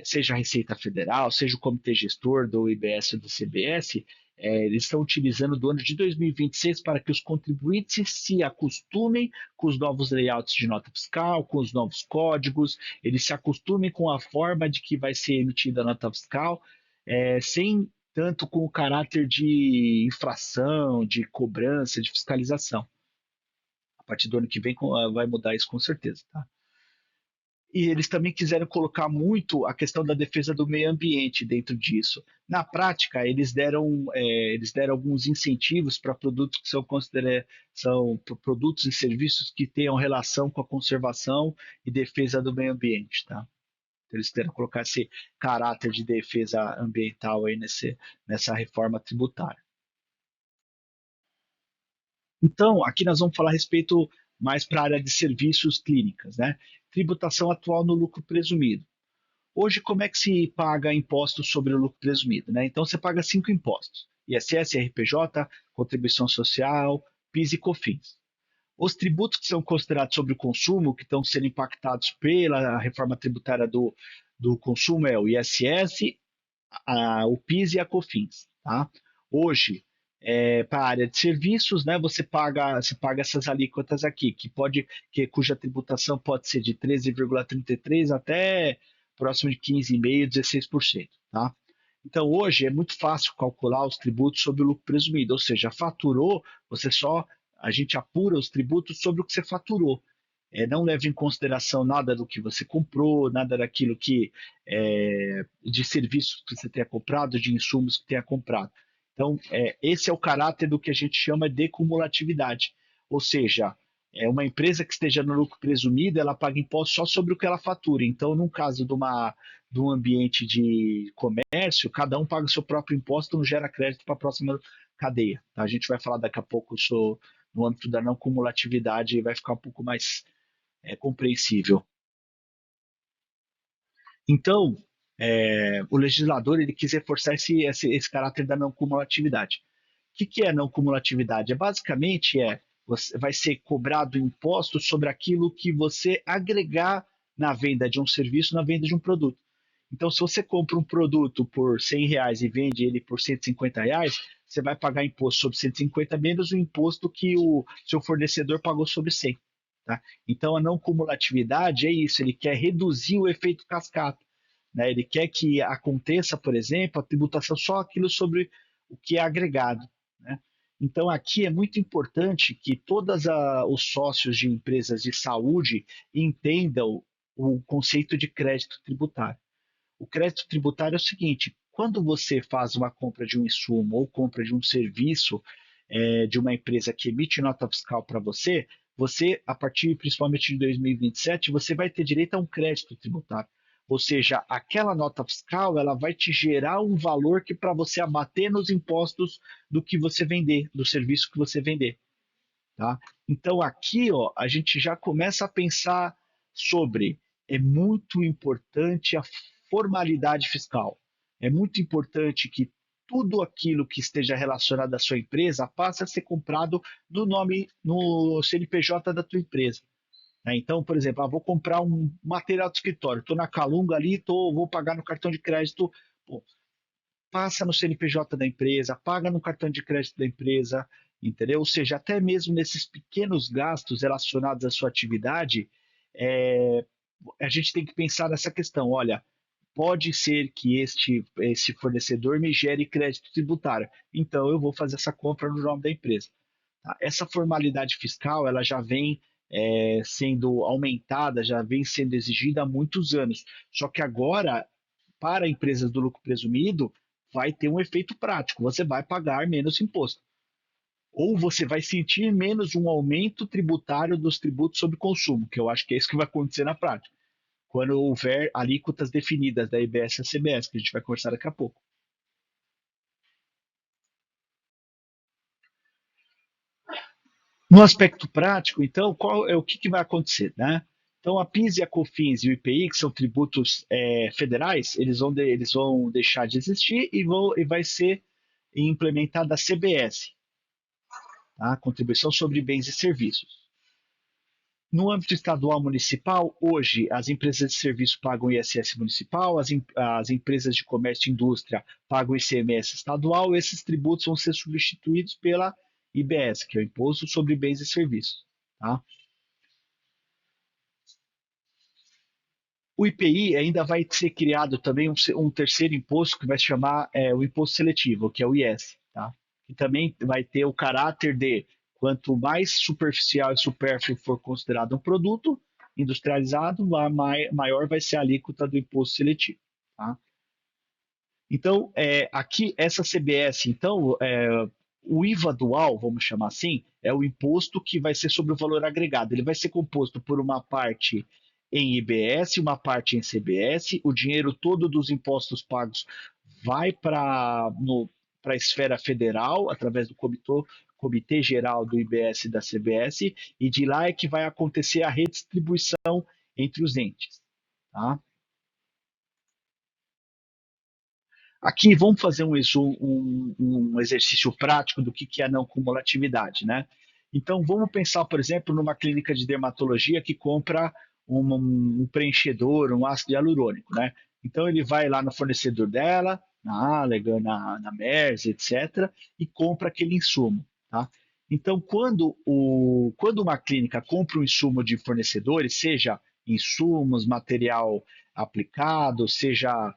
seja a Receita Federal, seja o Comitê Gestor do IBS ou do CBS, eles estão utilizando do ano de 2026 para que os contribuintes se acostumem com os novos layouts de nota fiscal, com os novos códigos, eles se acostumem com a forma de que vai ser emitida a nota fiscal, sem tanto com o caráter de infração, de cobrança, de fiscalização. A partir do ano que vem vai mudar isso com certeza. Tá? E eles também quiseram colocar muito a questão da defesa do meio ambiente dentro disso. Na prática, eles deram alguns incentivos para produtos que são produtos e serviços que tenham relação com a conservação e defesa do meio ambiente, tá? Então, eles quiseram colocar esse caráter de defesa ambiental aí nessa reforma tributária. Então, aqui nós vamos falar a respeito mais para a área de serviços clínicas, né? Tributação atual no lucro presumido. Hoje, como é que se paga impostos sobre o lucro presumido? Né? Então, você paga 5 impostos: ISS, RPJ, contribuição social, PIS e COFINS. Os tributos que são considerados sobre o consumo, que estão sendo impactados pela reforma tributária do consumo, é o ISS, o PIS e a COFINS. Tá? Hoje, para a área de serviços, né, você paga essas alíquotas aqui, cuja tributação pode ser de 13,33 até próximo de 15,5%, 16%. Tá? Então, hoje é muito fácil calcular os tributos sobre o lucro presumido, ou seja, faturou, a gente apura os tributos sobre o que você faturou. Não leva em consideração nada do que você comprou, nada daquilo de serviços que você tenha comprado, de insumos que tenha comprado. Então, esse é o caráter do que a gente chama de cumulatividade. Ou seja, uma empresa que esteja no lucro presumido, ela paga imposto só sobre o que ela fatura. Então, num caso de um ambiente de comércio, cada um paga o seu próprio imposto, não gera crédito para a próxima cadeia. Tá? A gente vai falar daqui a pouco no âmbito da não cumulatividade, vai ficar um pouco mais compreensível. Então, o legislador ele quis reforçar esse caráter da não cumulatividade. que é não cumulatividade? Basicamente você vai ser cobrado imposto sobre aquilo que você agregar na venda de um serviço, na venda de um produto. Então, se você compra um produto por R$ 100 e vende ele por R$ 150, você vai pagar imposto sobre 150 menos o imposto que o seu fornecedor pagou sobre 100. Tá? Então, a não cumulatividade é isso, ele quer reduzir o efeito cascata. Né? Ele quer que aconteça, por exemplo, a tributação só aquilo sobre o que é agregado. Né? Então, aqui é muito importante que todos os sócios de empresas de saúde entendam o conceito de crédito tributário. O crédito tributário é o seguinte: quando você faz uma compra de um insumo ou compra de um serviço de uma empresa que emite nota fiscal para você, você, a partir principalmente de 2027, você vai ter direito a um crédito tributário. Ou seja, aquela nota fiscal ela vai te gerar um valor que para você abater nos impostos do que você vender, do serviço que você vender. Tá? Então aqui ó, a gente já começa a pensar sobre, é muito importante a formalidade fiscal. É muito importante que tudo aquilo que esteja relacionado à sua empresa passe a ser comprado no nome, no CNPJ da tua empresa. Né? Então, por exemplo, vou comprar um material de escritório, estou na Calunga ali, vou pagar no cartão de crédito, pô, passa no CNPJ da empresa, paga no cartão de crédito da empresa, entendeu? Ou seja, até mesmo nesses pequenos gastos relacionados à sua atividade, é, a gente tem que pensar nessa questão. Olha, pode ser que esse fornecedor me gere crédito tributário, então eu vou fazer essa compra no nome da empresa. Tá? Essa formalidade fiscal, ela já vem sendo aumentada, já vem sendo exigida há muitos anos. Só que agora, para empresas do lucro presumido, vai ter um efeito prático. Você vai pagar menos imposto. Ou você vai sentir menos um aumento tributário dos tributos sobre consumo, que eu acho que é isso que vai acontecer na prática, quando houver alíquotas definidas da IBS e da CBS, que a gente vai conversar daqui a pouco. No aspecto prático, então, o que vai acontecer? Né? Então, a PIS e a COFINS e o IPI, que são tributos federais, eles vão deixar de existir e vai ser implementada a CBS, tá? Contribuição sobre Bens e Serviços. No âmbito estadual municipal, hoje, as empresas de serviço pagam ISS municipal, as empresas de comércio e indústria pagam ICMS estadual, e esses tributos vão ser substituídos pela IBS, que é o Imposto sobre Bens e Serviços. Tá? O IPI ainda vai ser criado também um terceiro imposto que vai se chamar o imposto seletivo, que é o IS, tá? Que também vai ter o caráter de quanto mais superficial e supérfluo for considerado um produto industrializado, maior vai ser a alíquota do imposto seletivo. Tá? Então, aqui, essa CBS, então, o IVA dual, vamos chamar assim, é o imposto que vai ser sobre o valor agregado. Ele vai ser composto por uma parte em IBS, uma parte em CBS, o dinheiro todo dos impostos pagos vai para a esfera federal, através do Comitê Geral do IBS e da CBS, e de lá é que vai acontecer a redistribuição entre os entes. Tá? Aqui vamos fazer um exercício prático do que é a não cumulatividade, né? Então vamos pensar, por exemplo, numa clínica de dermatologia que compra um preenchedor, um ácido hialurônico, né? Então ele vai lá no fornecedor dela, na Allergan, na Merz, etc., e compra aquele insumo, tá? Então quando uma clínica compra um insumo de fornecedores, seja insumos, material aplicado, seja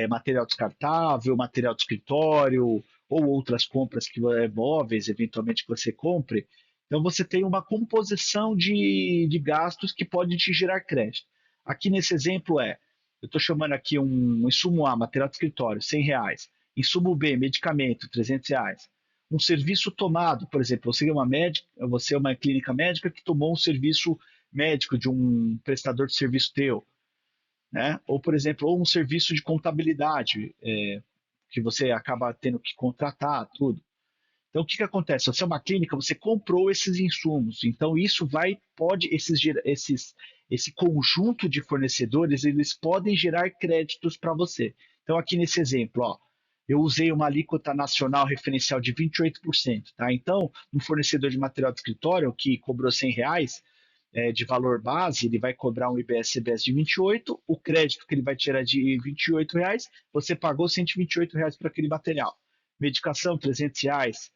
material descartável, material de escritório ou outras compras que móveis, eventualmente que você compre. Então você tem uma composição de gastos que pode te gerar crédito. Aqui nesse exemplo eu estou chamando aqui um insumo A, material de escritório, R$ 100. Insumo B, medicamento, R$ 300. Um serviço tomado, por exemplo, você é uma clínica médica que tomou um serviço médico de um prestador de serviço teu, né? Ou, por exemplo, ou um serviço de contabilidade, que você acaba tendo que contratar, tudo. Então, o que, que acontece? Você é uma clínica, você comprou esses insumos. Então, isso esse conjunto de fornecedores, eles podem gerar créditos para você. Então, aqui nesse exemplo, ó, eu usei uma alíquota nacional referencial de 28%. Tá? Então, um fornecedor de material de escritório que cobrou R$ 100 de valor base, ele vai cobrar um IBS-CBS de 28, o crédito que ele vai tirar de R$ 28, você pagou R$ 128 para aquele material. Medicação, R$ 300,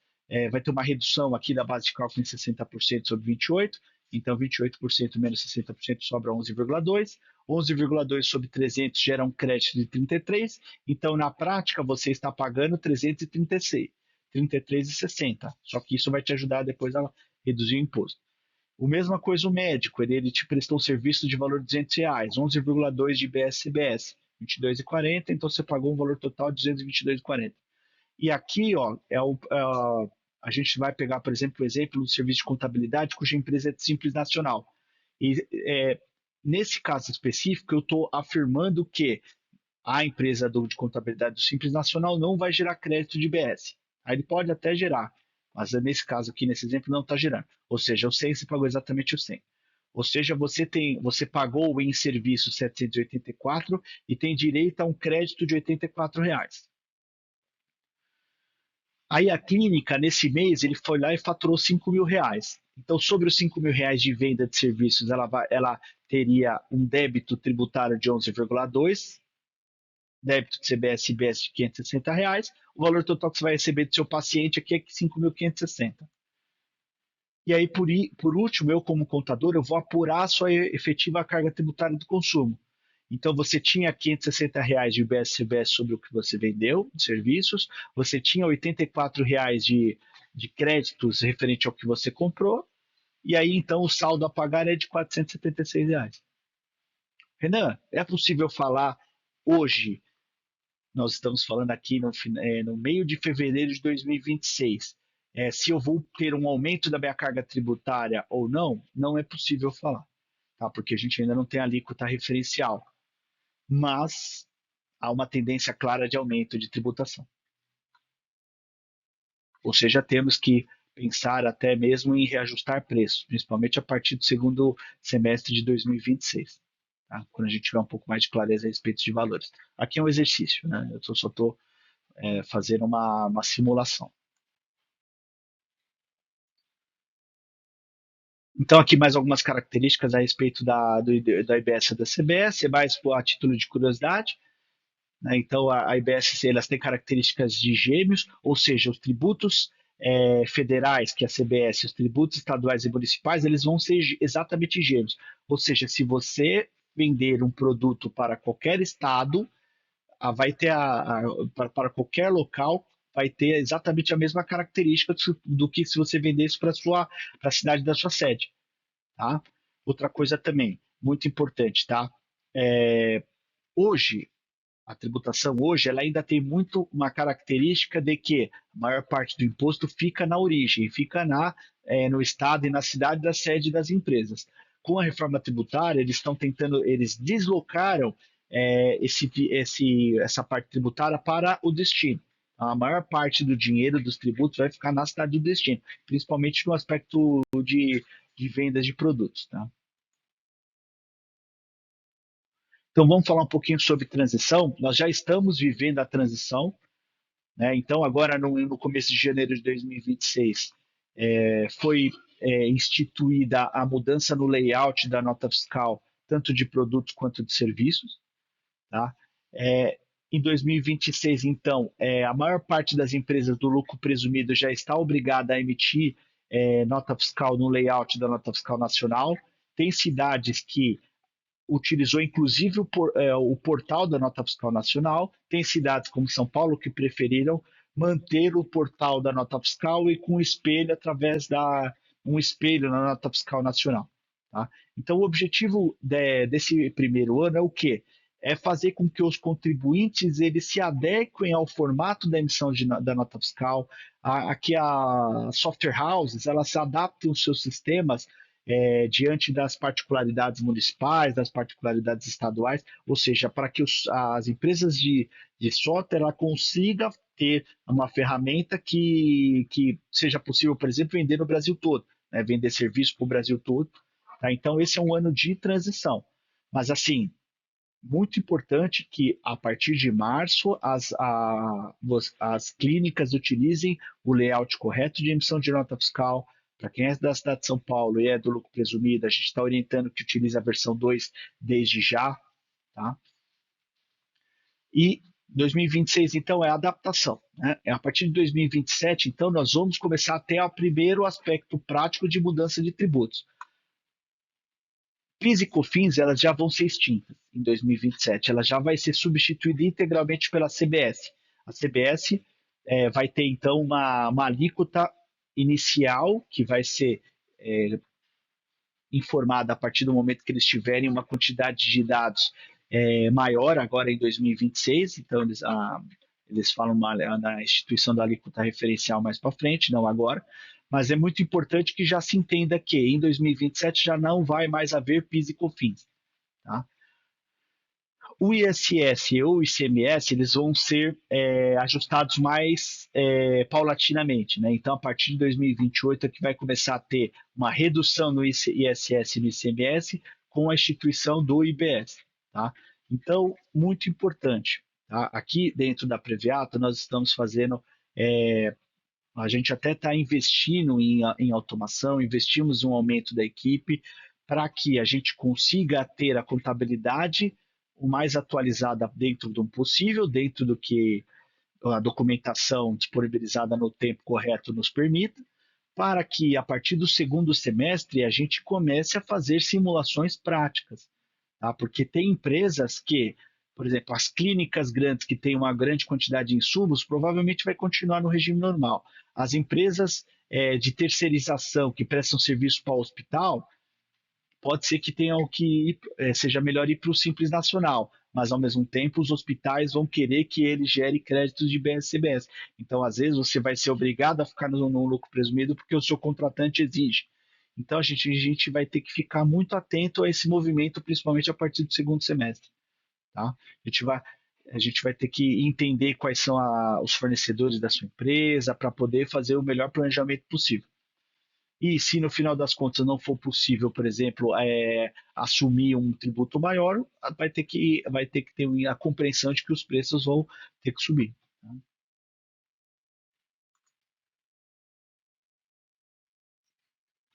vai ter uma redução aqui da base de cálculo em 60% sobre 28, então 28% menos 60% sobra 11,2, 11,2 sobre 300 gera um crédito de 33, então na prática você está pagando 336, 33,60, só que isso vai te ajudar depois a reduzir o imposto. O mesma coisa o médico, ele te prestou um serviço de valor de R$ 200, 11,2 de IBS-CBS, 22,40, então você pagou um valor total de 222,40. E aqui, ó, a gente vai pegar, por exemplo, o exemplo do serviço de contabilidade, cuja empresa é de Simples Nacional. E nesse caso específico, eu estou afirmando que a empresa de contabilidade do Simples Nacional não vai gerar crédito de IBS. Aí ele pode até gerar, mas nesse caso aqui, nesse exemplo, não está gerando. Ou seja, o 100 você pagou exatamente o 100. Ou seja, você pagou em serviço 784 e tem direito a um crédito de R$ 84. Aí a clínica, nesse mês, ele foi lá e faturou R$ 5.000. Então, sobre os R$ 5.000 de venda de serviços, ela teria um débito tributário de 11,2, débito de CBS e IBS de R$ 560, o valor total que você vai receber do seu paciente aqui é 5.560. E aí, por último, eu como contador, eu vou apurar a sua efetiva carga tributária do consumo. Então, você tinha R$ 560 de IBS-CBS sobre o que você vendeu, de serviços, você tinha R$ 84 de créditos referente ao que você comprou, e aí, então, o saldo a pagar é de R$ 476. Renan, é possível falar hoje, nós estamos falando aqui no meio de fevereiro de 2026, se eu vou ter um aumento da minha carga tributária ou não, não é possível falar, tá? Porque a gente ainda não tem alíquota referencial. Mas há uma tendência clara de aumento de tributação. Ou seja, temos que pensar até mesmo em reajustar preços, principalmente a partir do segundo semestre de 2026, tá? Quando a gente tiver um pouco mais de clareza a respeito de valores. Aqui é um exercício, né? Eu só estou fazendo uma simulação. Então, aqui mais algumas características a respeito da IBS e da CBS, mais a título de curiosidade. Né? Então, a IBS elas têm características de gêmeos, ou seja, os tributos federais, que é a CBS, os tributos estaduais e municipais, eles vão ser exatamente gêmeos. Ou seja, se você vender um produto para qualquer estado, vai ter para qualquer local, vai ter exatamente a mesma característica do que se você vendesse para a cidade da sua sede. Tá? Outra coisa também, muito importante, tá? Hoje, a tributação hoje ela ainda tem muito uma característica de que a maior parte do imposto fica na origem, fica no estado e na cidade da sede das empresas. Com a reforma tributária, eles deslocaram essa parte tributária para o destino. A maior parte do dinheiro dos tributos vai ficar na cidade do destino, principalmente no aspecto de vendas de produtos. Tá? Então vamos falar um pouquinho sobre transição. Nós já estamos vivendo a transição, né? Então agora no começo de janeiro de 2026 foi instituída a mudança no layout da nota fiscal, tanto de produtos quanto de serviços. Tá? Em 2026, então, a maior parte das empresas do lucro presumido já está obrigada a emitir nota fiscal no layout da nota fiscal nacional. Tem cidades que utilizou inclusive o portal da Nota Fiscal Nacional. Tem cidades como São Paulo que preferiram manter o portal da Nota Fiscal e com um espelho um espelho na Nota Fiscal Nacional. Tá? Então, o objetivo desse primeiro ano é o quê? É fazer com que os contribuintes eles se adequem ao formato da emissão da nota fiscal, que a software houses elas se adaptem os seus sistemas diante das particularidades municipais, das particularidades estaduais, ou seja, para que as empresas de software ela consiga ter uma ferramenta que seja possível, por exemplo, vender no Brasil todo, né? Vender serviço para o Brasil todo. Tá? Então, esse é um ano de transição. Mas, assim, Muito importante que, a partir de março, as clínicas utilizem o layout correto de emissão de nota fiscal. Para quem é da cidade de São Paulo e é do lucro presumido, a gente está orientando que utilize a versão 2 desde já. Tá? E 2026, então, é a adaptação. Né? A partir de 2027, então, nós vamos começar a ter o primeiro aspecto prático de mudança de tributos. PIS e COFINS, elas já vão ser extintas em 2027. Ela já vai ser substituída integralmente pela CBS. A CBS vai ter, então, uma alíquota inicial que vai ser informada a partir do momento que eles tiverem uma quantidade de dados maior agora em 2026. Então, eles falam na instituição da alíquota referencial mais para frente, não agora. Mas é muito importante que já se entenda que em 2027 já não vai mais haver PIS e COFINS. Tá? O ISS ou o ICMS eles vão ser ajustados mais paulatinamente. Né? Então, a partir de 2028 é que vai começar a ter uma redução no ISS e no ICMS com a instituição do IBS. Tá? Então, muito importante. Tá? Aqui dentro da Previata, nós estamos fazendo a gente até está investindo em automação, investimos em um aumento da equipe para que a gente consiga ter a contabilidade o mais atualizada dentro do possível, dentro do que a documentação disponibilizada no tempo correto nos permita, para que a partir do segundo semestre a gente comece a fazer simulações práticas. Tá? Porque tem empresas que, por exemplo, as clínicas grandes que têm uma grande quantidade de insumos, provavelmente vai continuar no regime normal. As empresas de terceirização que prestam serviço para o hospital, pode ser que tenham que seja melhor ir para o Simples Nacional, mas ao mesmo tempo os hospitais vão querer que ele gere créditos de BSCBS. Então, às vezes, você vai ser obrigado a ficar no lucro presumido porque o seu contratante exige. Então, a gente vai ter que ficar muito atento a esse movimento, principalmente a partir do segundo semestre. Tá? A gente vai ter que entender quais são os fornecedores da sua empresa para poder fazer o melhor planejamento possível. E se no final das contas não for possível, por exemplo, assumir um tributo maior, vai ter que ter a compreensão de que os preços vão ter que subir. Tá?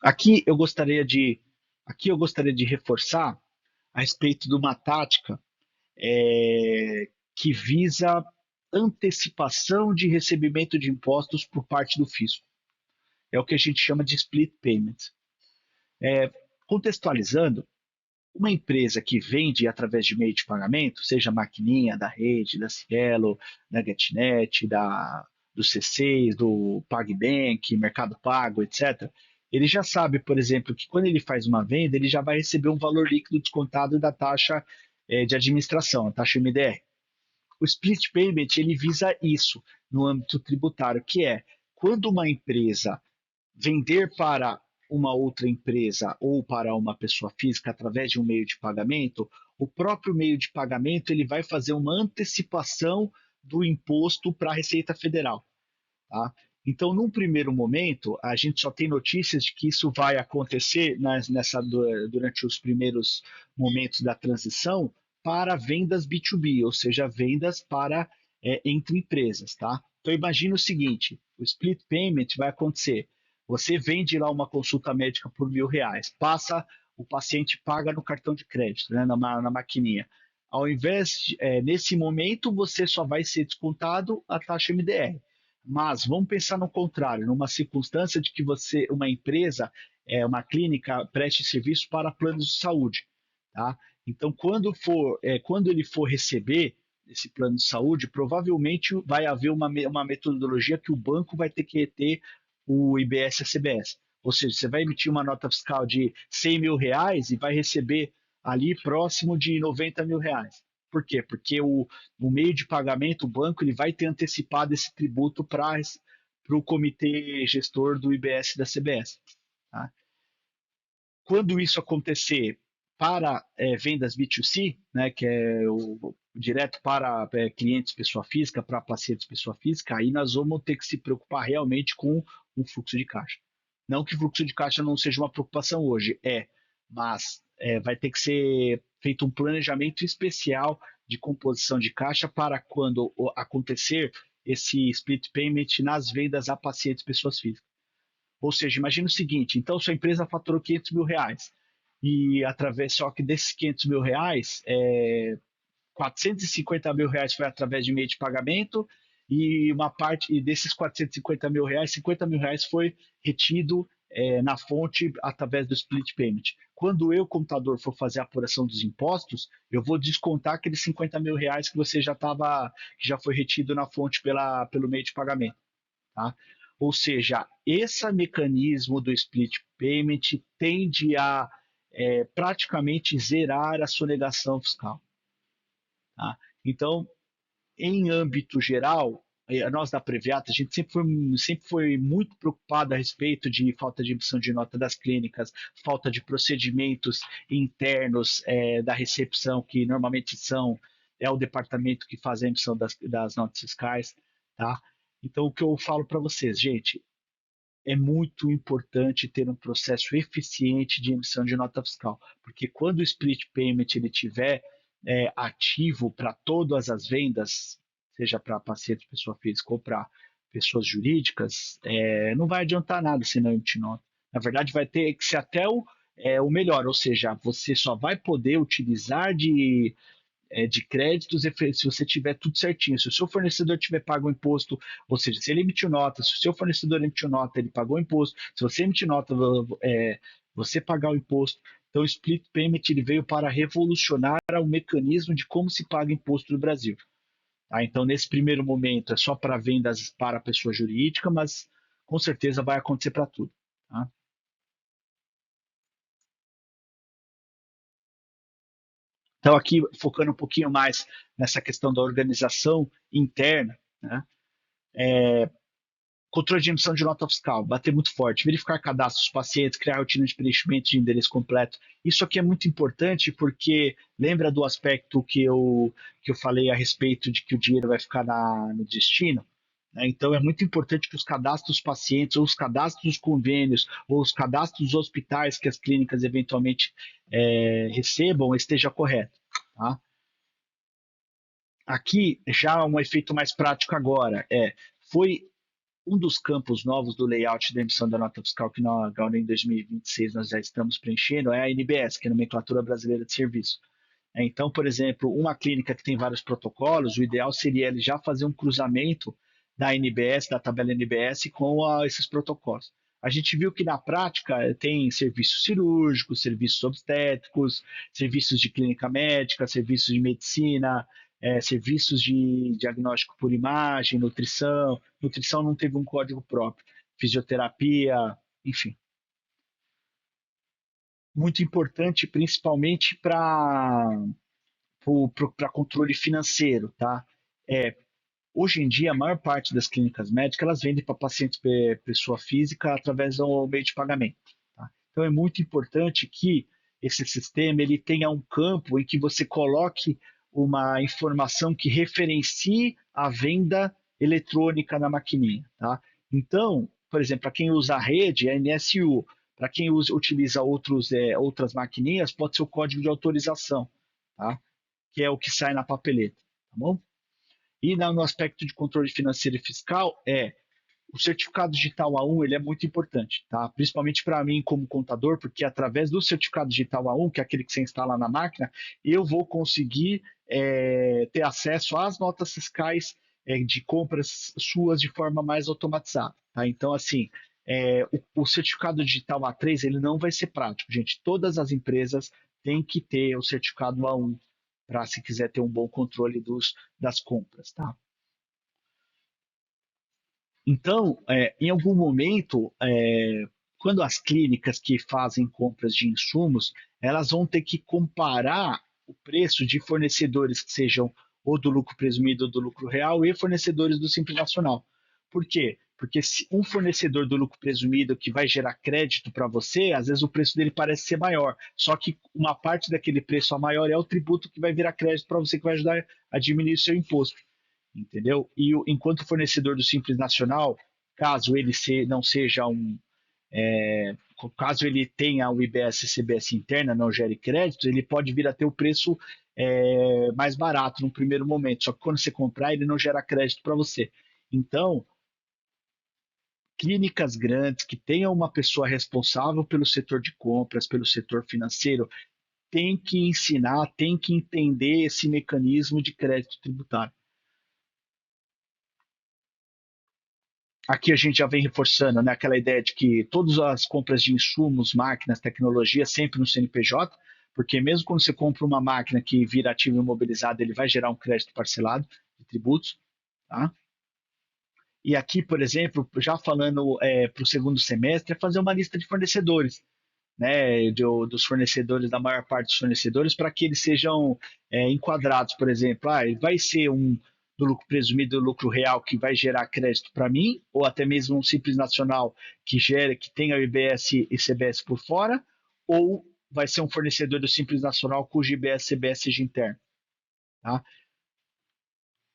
Aqui eu gostaria de, aqui eu gostaria de reforçar a respeito de uma tática que visa antecipação de recebimento de impostos por parte do fisco. É o que a gente chama de split payment. Contextualizando, uma empresa que vende através de meio de pagamento, seja a maquininha da rede, da Cielo, da GetNet, do C6, do PagBank, Mercado Pago, etc., ele já sabe, por exemplo, que quando ele faz uma venda, ele já vai receber um valor líquido descontado da taxa de administração, a taxa MDR. O split payment ele visa isso no âmbito tributário, que é quando uma empresa vender para uma outra empresa ou para uma pessoa física através de um meio de pagamento, o próprio meio de pagamento ele vai fazer uma antecipação do imposto para a Receita Federal. Tá? Então, num primeiro momento, a gente só tem notícias de que isso vai acontecer durante os primeiros momentos da transição para vendas B2B, ou seja, vendas para entre empresas. Tá? Então, imagine o seguinte: o split payment vai acontecer. Você vende lá uma consulta médica por R$ 1.000, o paciente paga no cartão de crédito, né, na maquininha. Ao invés, nesse momento, você só vai ser descontado a taxa MDR. Mas vamos pensar no contrário, numa circunstância de que uma empresa, uma clínica, preste serviço para planos de saúde. Tá? Então, quando ele for receber esse plano de saúde, provavelmente vai haver uma metodologia que o banco vai ter que reter o IBS e a CBS. Ou seja, você vai emitir uma nota fiscal de R$ 100.000 e vai receber ali próximo de R$ 90.000. Por quê? Porque o meio de pagamento, o banco, ele vai ter antecipado esse tributo para o comitê gestor do IBS e da CBS. Tá? Quando isso acontecer para vendas B2C, né, que é o direto para clientes pessoa física, para pacientes pessoa física, aí nós vamos ter que se preocupar realmente com o fluxo de caixa. Não que o fluxo de caixa não seja uma preocupação hoje, mas vai ter que ser feito um planejamento especial de composição de caixa para quando acontecer esse split payment nas vendas a pacientes pessoas físicas. Ou seja, imagina o seguinte, então sua empresa faturou R$ 500 mil e através só que desses R$ 500 mil, 450 mil foi através de meio de pagamento e uma parte e desses R$ 450 mil, R$ 50 mil foi retido na fonte através do split payment. Quando eu, computador, for fazer a apuração dos impostos, eu vou descontar aqueles R$ 50 mil que você que já foi retido na fonte pelo meio de pagamento. Tá? Ou seja, esse mecanismo do split payment tende a praticamente zerar a sonegação fiscal. Tá? Então, em âmbito geral, nós da Previata, a gente sempre foi muito preocupado a respeito de falta de emissão de nota das clínicas, falta de procedimentos internos da recepção, que normalmente é o departamento que faz a emissão das notas fiscais. Tá? Então, o que eu falo para vocês, gente, é muito importante ter um processo eficiente de emissão de nota fiscal, porque quando o split payment ele tiver ativo para todas as vendas, seja para paciente, pessoa física ou para pessoas jurídicas, não vai adiantar nada se não emitir nota. Na verdade, vai ter que ser até o melhor, ou seja, você só vai poder utilizar de créditos se você tiver tudo certinho. Se o seu fornecedor tiver pago o imposto, ou seja, se ele emitiu nota, se o seu fornecedor emitiu nota, ele pagou o imposto. Se você emitir nota, você pagar o imposto. Então, o Split Payment ele veio para revolucionar o mecanismo de como se paga imposto no Brasil. Tá? Então, nesse primeiro momento, é só para vendas para a pessoa jurídica, mas com certeza vai acontecer para tudo. Tá? Então, aqui, focando um pouquinho mais nessa questão da organização interna, né? Controle de emissão de nota fiscal, bater muito forte, verificar cadastros dos pacientes, criar rotina de preenchimento de endereço completo. Isso aqui é muito importante porque lembra do aspecto que eu falei a respeito de que o dinheiro vai ficar no destino? Né? Então é muito importante que os cadastros dos pacientes, ou os cadastros dos convênios, ou os cadastros dos hospitais que as clínicas eventualmente recebam esteja correto. Tá? Aqui já um efeito mais prático agora foi um dos campos novos do layout da emissão da nota fiscal que nós, agora em 2026 nós já estamos preenchendo é a NBS, que é a Nomenclatura Brasileira de Serviço. Então, por exemplo, uma clínica que tem vários protocolos, o ideal seria ele já fazer um cruzamento da NBS, da tabela NBS, com esses protocolos. A gente viu que na prática tem serviços cirúrgicos, serviços obstétricos, serviços de clínica médica, serviços de medicina, serviços de diagnóstico por imagem, nutrição. Nutrição não teve um código próprio, fisioterapia, enfim. Muito importante, principalmente para controle financeiro, tá? Hoje em dia, a maior parte das clínicas médicas elas vendem para pacientes pessoa física através do meio de pagamento. Tá? Então é muito importante que esse sistema ele tenha um campo em que você coloque uma informação que referencie a venda eletrônica na maquininha. Tá? Então, por exemplo, para quem usa a rede, é NSU. Para quem utiliza outras maquininhas, pode ser o código de autorização, tá? Que é o que sai na papeleta. Tá bom? E no aspecto de controle financeiro e fiscal, o certificado digital A1 ele é muito importante, tá? Principalmente para mim como contador, porque através do certificado digital A1, que é aquele que você instala na máquina, eu vou conseguir ter acesso às notas fiscais de compras suas de forma mais automatizada, tá? Então, assim, o certificado digital A3 ele não vai ser prático, gente. Todas as empresas têm que ter o certificado A1 para se quiser ter um bom controle das compras, tá? Então, em algum momento, quando as clínicas que fazem compras de insumos, elas vão ter que comparar o preço de fornecedores que sejam ou do lucro presumido ou do lucro real e fornecedores do Simples Nacional. Por quê? Porque se um fornecedor do lucro presumido que vai gerar crédito para você, às vezes o preço dele parece ser maior. Só que uma parte daquele preço a maior é o tributo que vai virar crédito para você, que vai ajudar a diminuir o seu imposto, entendeu? E enquanto fornecedor do Simples Nacional, caso ele não seja caso ele tenha o IBS e CBS interna, não gere crédito, ele pode vir a ter o preço mais barato no primeiro momento. Só que quando você comprar, ele não gera crédito para você. Então, clínicas grandes que tenham uma pessoa responsável pelo setor de compras, pelo setor financeiro, tem que ensinar, tem que entender esse mecanismo de crédito tributário. Aqui a gente já vem reforçando, né, aquela ideia de que todas as compras de insumos, máquinas, tecnologia, sempre no CNPJ, porque mesmo quando você compra uma máquina que vira ativo imobilizado, ele vai gerar um crédito parcelado de tributos. Tá? E aqui, por exemplo, já falando para o segundo semestre, é fazer uma lista de fornecedores, né, dos fornecedores, da maior parte dos fornecedores, para que eles sejam enquadrados, por exemplo, vai ser um do lucro presumido do lucro real que vai gerar crédito para mim, ou até mesmo um simples nacional que tenha o IBS e CBS por fora, ou vai ser um fornecedor do simples nacional cujo IBS e CBS seja interno. Tá?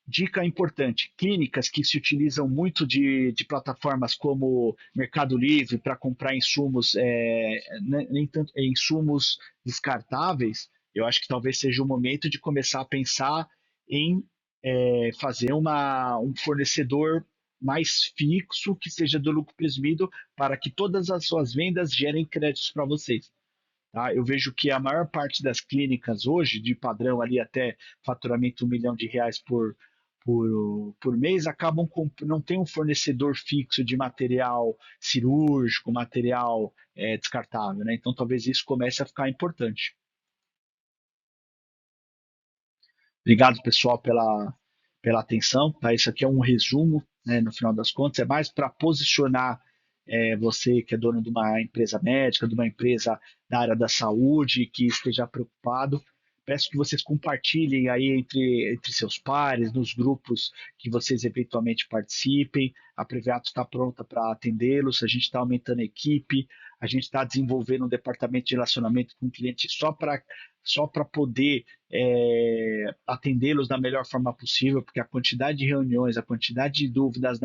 Dica importante: clínicas que se utilizam muito de plataformas como Mercado Livre para comprar insumos, nem tanto insumos descartáveis, eu acho que talvez seja o momento de começar a pensar em fazer um fornecedor mais fixo que seja do lucro presumido para que todas as suas vendas gerem créditos para vocês. Tá? Eu vejo que a maior parte das clínicas hoje, de padrão ali até faturamento R$ 1 milhão por mês, não tem um fornecedor fixo de material cirúrgico, material descartável. Né? Então talvez isso comece a ficar importante. Obrigado, pessoal, pela atenção. Tá? Isso aqui é um resumo, né, no final das contas, é mais para posicionar você que é dono de uma empresa médica, de uma empresa da área da saúde, que esteja preocupado. Peço que vocês compartilhem aí entre seus pares, nos grupos que vocês eventualmente participem. A Previato está pronta para atendê-los, a gente está aumentando a equipe, a gente está desenvolvendo um departamento de relacionamento com o cliente só para poder atendê-los da melhor forma possível, porque a quantidade de reuniões, a quantidade de dúvidas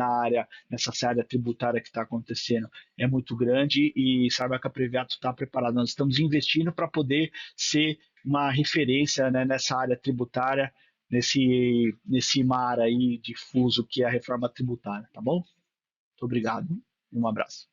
nessa área tributária que está acontecendo é muito grande e saiba que a Previato está preparada. Nós estamos investindo para poder ser uma referência, né, nessa área tributária, nesse mar aí difuso que é a reforma tributária, tá bom? Muito obrigado e um abraço.